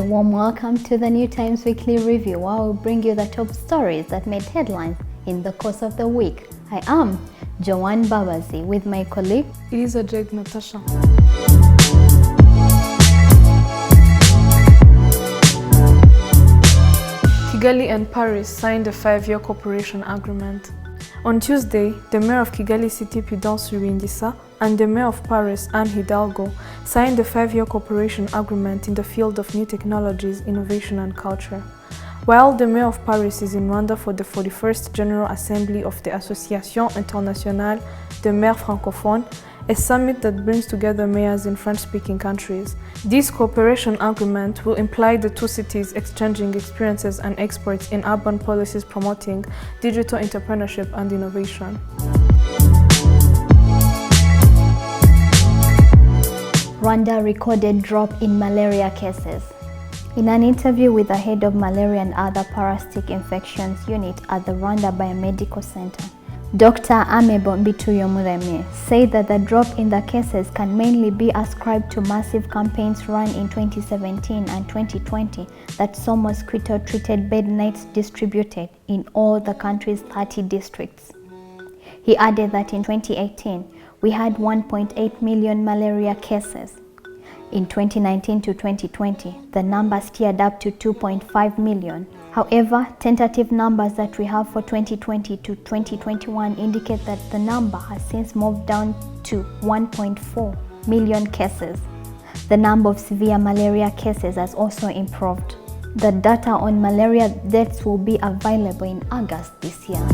warm welcome to the New Times Weekly Review, where we'll bring you the top stories that made headlines in the course of the week. I am Joanne Babazi with my colleague Elisa Jake Natasha. Kigali and Paris signed a 5-year cooperation agreement. On Tuesday, the mayor of Kigali City, Prudence Ruindisa, and the mayor of Paris, Anne Hidalgo, signed a 5-year cooperation agreement in the field of new technologies, innovation and culture. While the mayor of Paris is in Rwanda for the 41st General Assembly of the Association Internationale des Maires Francophones, a summit that brings together mayors in French-speaking countries. This cooperation agreement will imply the two cities exchanging experiences and experts in urban policies promoting digital entrepreneurship and innovation. Rwanda recorded drop in malaria cases. In an interview with the head of Malaria and other parasitic infections unit at the Rwanda Biomedical Center, Dr. Amebo Mbituyomuremye said that the drop in the cases can mainly be ascribed to massive campaigns run in 2017 and 2020 that saw mosquito-treated bed nets distributed in all the country's 30 districts. He added that in 2018, we had 1.8 million malaria cases. In 2019 to 2020, the number steered up to 2.5 million. However, tentative numbers that we have for 2020 to 2021 indicate that the number has since moved down to 1.4 million cases. The number of severe malaria cases has also improved. The data on malaria deaths will be available in August this year.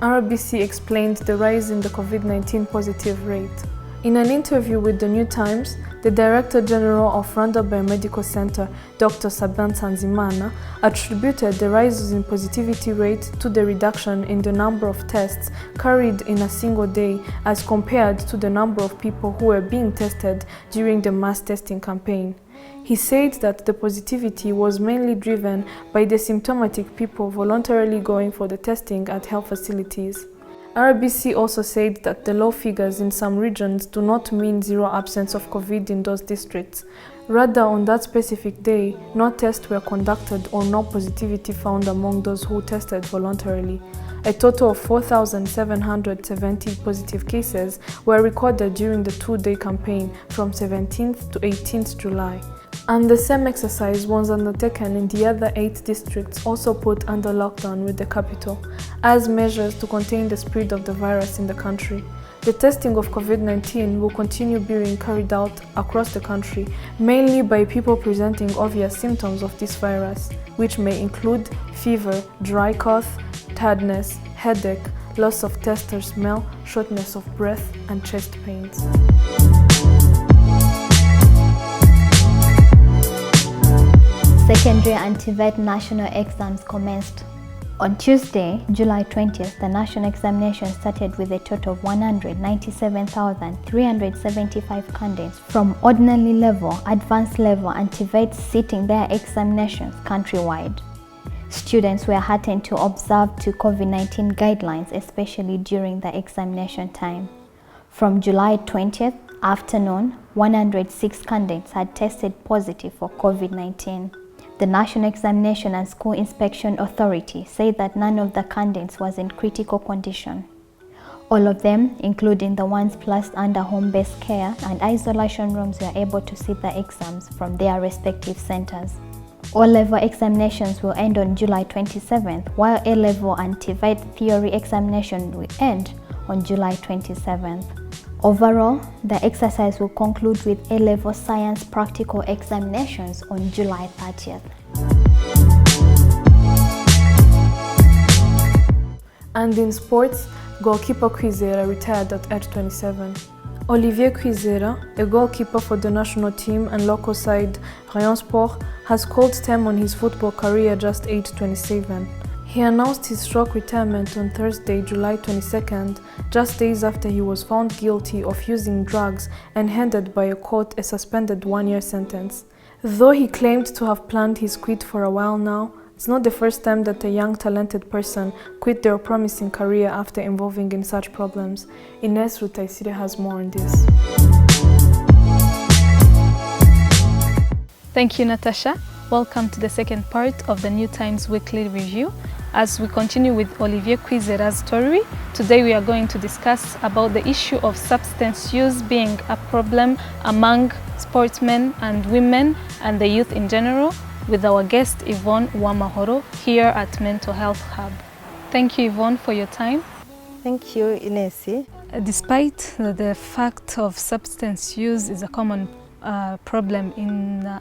RBC explained the rise in the COVID-19 positive rate. In an interview with the New Times, the Director General of Rwanda Biomedical Center, Dr. Sabin Nsanzimana, attributed the rise in positivity rate to the reduction in the number of tests carried in a single day as compared to the number of people who were being tested during the mass testing campaign. He said that the positivity was mainly driven by the symptomatic people voluntarily going for the testing at health facilities. RBC also said that the low figures in some regions do not mean zero absence of COVID in those districts. Rather, on that specific day, no tests were conducted or no positivity found among those who tested voluntarily. A total of 4,770 positive cases were recorded during the 2-day campaign from 17th to 18th July. And the same exercise was undertaken in the other 8 districts also put under lockdown with the capital, as measures to contain the spread of the virus in the country. The testing of COVID-19 will continue being carried out across the country, mainly by people presenting obvious symptoms of this virus, which may include fever, dry cough, tiredness, headache, loss of taste or smell, shortness of breath, and chest pains. Secondary and TVET national exams commenced. On Tuesday, July 20th, the national examination started with a total of 197,375 candidates from ordinary level, advanced level, and TVET sitting their examinations countrywide. Students were heartened to observe to COVID-19 guidelines, especially during the examination time. From July 20th afternoon, 106 candidates had tested positive for COVID-19. The National Examination and School Inspection Authority said that none of the candidates was in critical condition. All of them, including the ones placed under home-based care and isolation rooms, were able to sit the exams from their respective centers. O-level examinations will end on July 27th, while A-level and TVET theory examination will end on July 27th. Overall, the exercise will conclude with A-level science practical examinations on July 30th. And in sports, goalkeeper Kwizera retired at age 27. Olivier Kwizera, a goalkeeper for the national team and local side Rayon Sport, has called time on his football career just aged 27. He announced his shock retirement on Thursday, July 22nd, just days after he was found guilty of using drugs and handed by a court a suspended 1-year sentence. Though he claimed to have planned his quit for a while now, it's not the first time that a young talented person quit their promising career after involving in such problems. Ines Rutaisire has more on this. Thank you, Natasha. Welcome to the second part of the New Times Weekly Review. As we continue with Olivier Kwizera's story, today we are going to discuss about the issue of substance use being a problem among sportsmen and women and the youth in general, with our guest Yvonne Uwamahoro here at Mental Health Hub. Thank you, Yvonne, for your time. Thank you, Inesi. Despite the fact of substance use is a common problem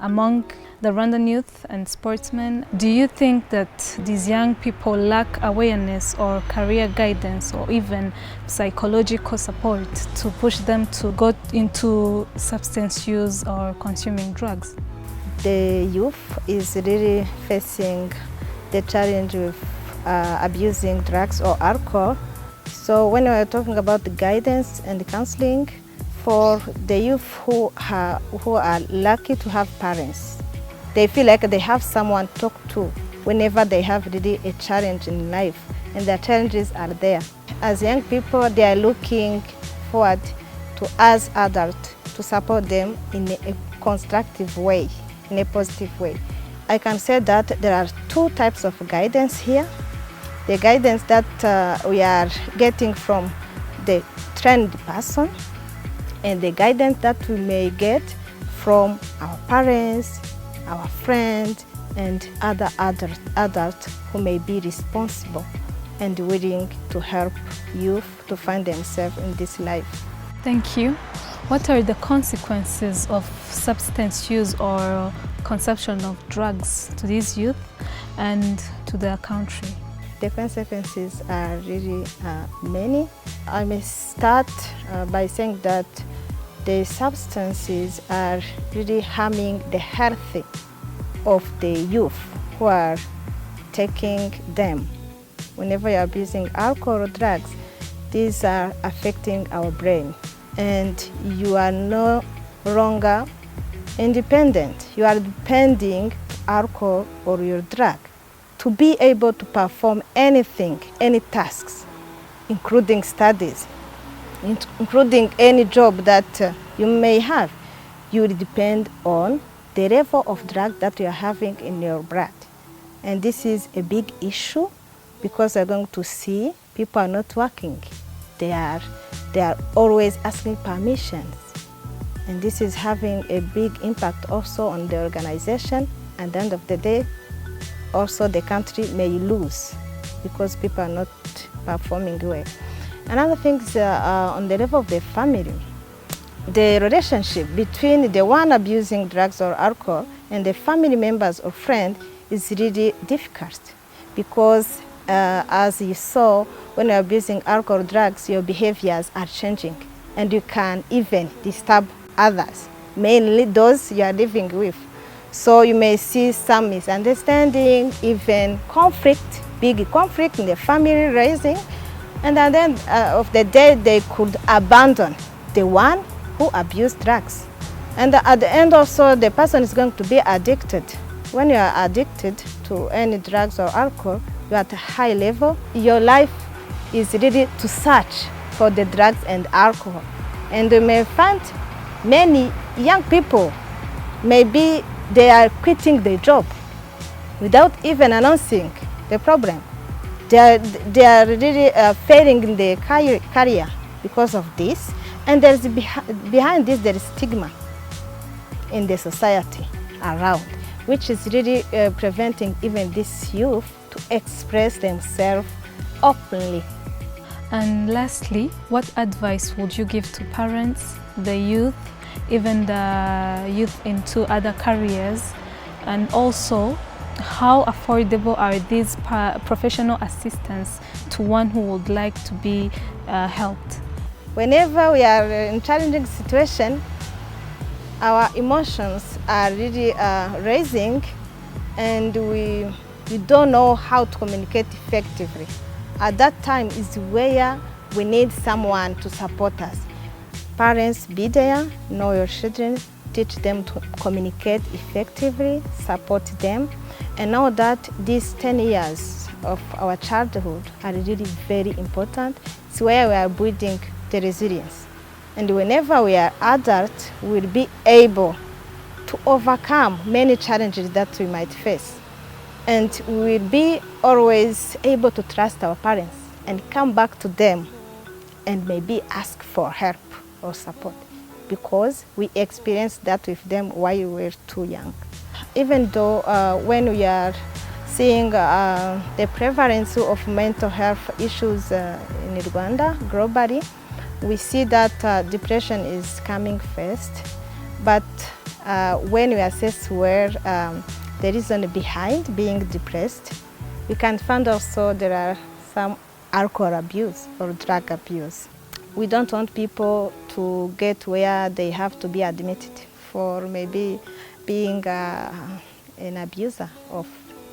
among the Rwandan youth and sportsmen, do you think that these young people lack awareness or career guidance or even psychological support to push them to go into substance use or consuming drugs? The youth is really facing the challenge with abusing drugs or alcohol. So when we are talking about the guidance and the counseling, for the youth who are lucky to have parents, they feel like they have someone to talk to whenever they have really a challenge in life, and their challenges are there. As young people, they are looking forward to us adults to support them in a constructive way, in a positive way. I can say that there are two types of guidance here. The guidance that we are getting from the trained person, and the guidance that we may get from our parents, our friends, and other adults who may be responsible and willing to help youth to find themselves in this life. Thank you. What are the consequences of substance use or consumption of drugs to these youth and to their country? The consequences are really many. I may start by saying that the substances are really harming the health of the youth who are taking them. Whenever you are abusing alcohol or drugs, these are affecting our brain, and you are no longer independent. You are depending on alcohol or your drug to be able to perform anything, any tasks, including studies, including any job that you may have. You will depend on the level of drug that you are having in your blood. And this is a big issue because you're going to see people are not working. They are always asking permissions. And this is having a big impact also on the organization. At the end of the day, also the country may lose because people are not performing well. Another thing is on the level of the family. The relationship between the one abusing drugs or alcohol and the family members or friends is really difficult because as you saw, when you're abusing alcohol or drugs, your behaviors are changing and you can even disturb others, mainly those you are living with. So you may see some misunderstanding, even conflict, big conflict in the family raising, and at the end of the day, they could abandon the one who abused drugs. And at the end also, the person is going to be addicted. When you are addicted to any drugs or alcohol, you are at a high level. Your life is ready to search for the drugs and alcohol. And you may find many young people, maybe they are quitting their job without even announcing the problem. They are really failing in their career because of this. And there's behind this, there is stigma in the society around, which is really preventing even this youth to express themselves openly. And lastly, what advice would you give to parents, the youth, even the youth into other careers, and also how affordable are these professional assistance to one who would like to be helped? Whenever we are in challenging situation, our emotions are really raising, and we don't know how to communicate effectively. At that time is where we need someone to support us. Parents, be there, know your children, teach them to communicate effectively, support them, and know that these 10 years of our childhood are really very important. It's where we are building the resilience. And whenever we are adults, we'll be able to overcome many challenges that we might face. And we will be always able to trust our parents and come back to them and maybe ask for help or support, because we experienced that with them while we were too young. Even though when we are seeing the prevalence of mental health issues in Rwanda globally, we see that depression is coming first. But when we assess where the reason behind being depressed, we can find also there are some alcohol abuse or drug abuse. We don't want people to get where they have to be admitted for maybe being an abuser of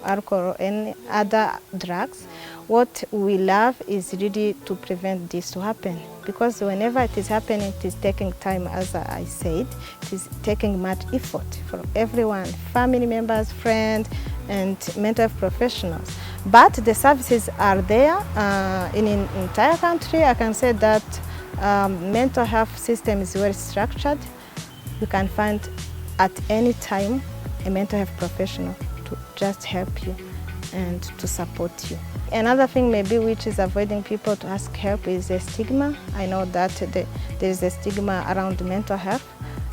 alcohol or any other drugs. What we love is really to prevent this to happen, because whenever it is happening, it is taking time, as I said. It is taking much effort from everyone, family members, friends, and mental health professionals. But the services are there in the entire country. I can say that mental health system is well structured. You can find at any time a mental health professional to just help you and to support you. Another thing maybe which is avoiding people to ask help is a stigma. I know that there is a stigma around mental health,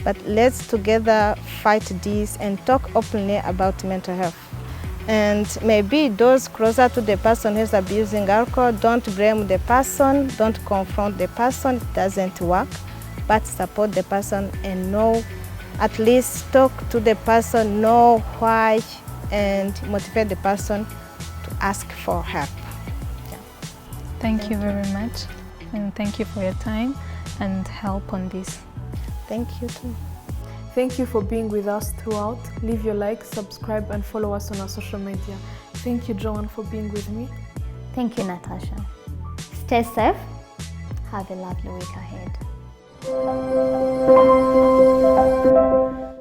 but let's together fight this and talk openly about mental health. And maybe those closer to the person who's abusing alcohol, don't blame the person, don't confront the person, it doesn't work, but support the person and know, at least talk to the person, know why, and motivate the person to ask for help. Yeah. Thank you very much, and thank you for your time and help on this. Thank you too. Thank you for being with us throughout. Leave your like, subscribe, and follow us on our social media. Thank you, Joanne, for being with me. Thank you, Natasha. Stay safe. Have a lovely week ahead.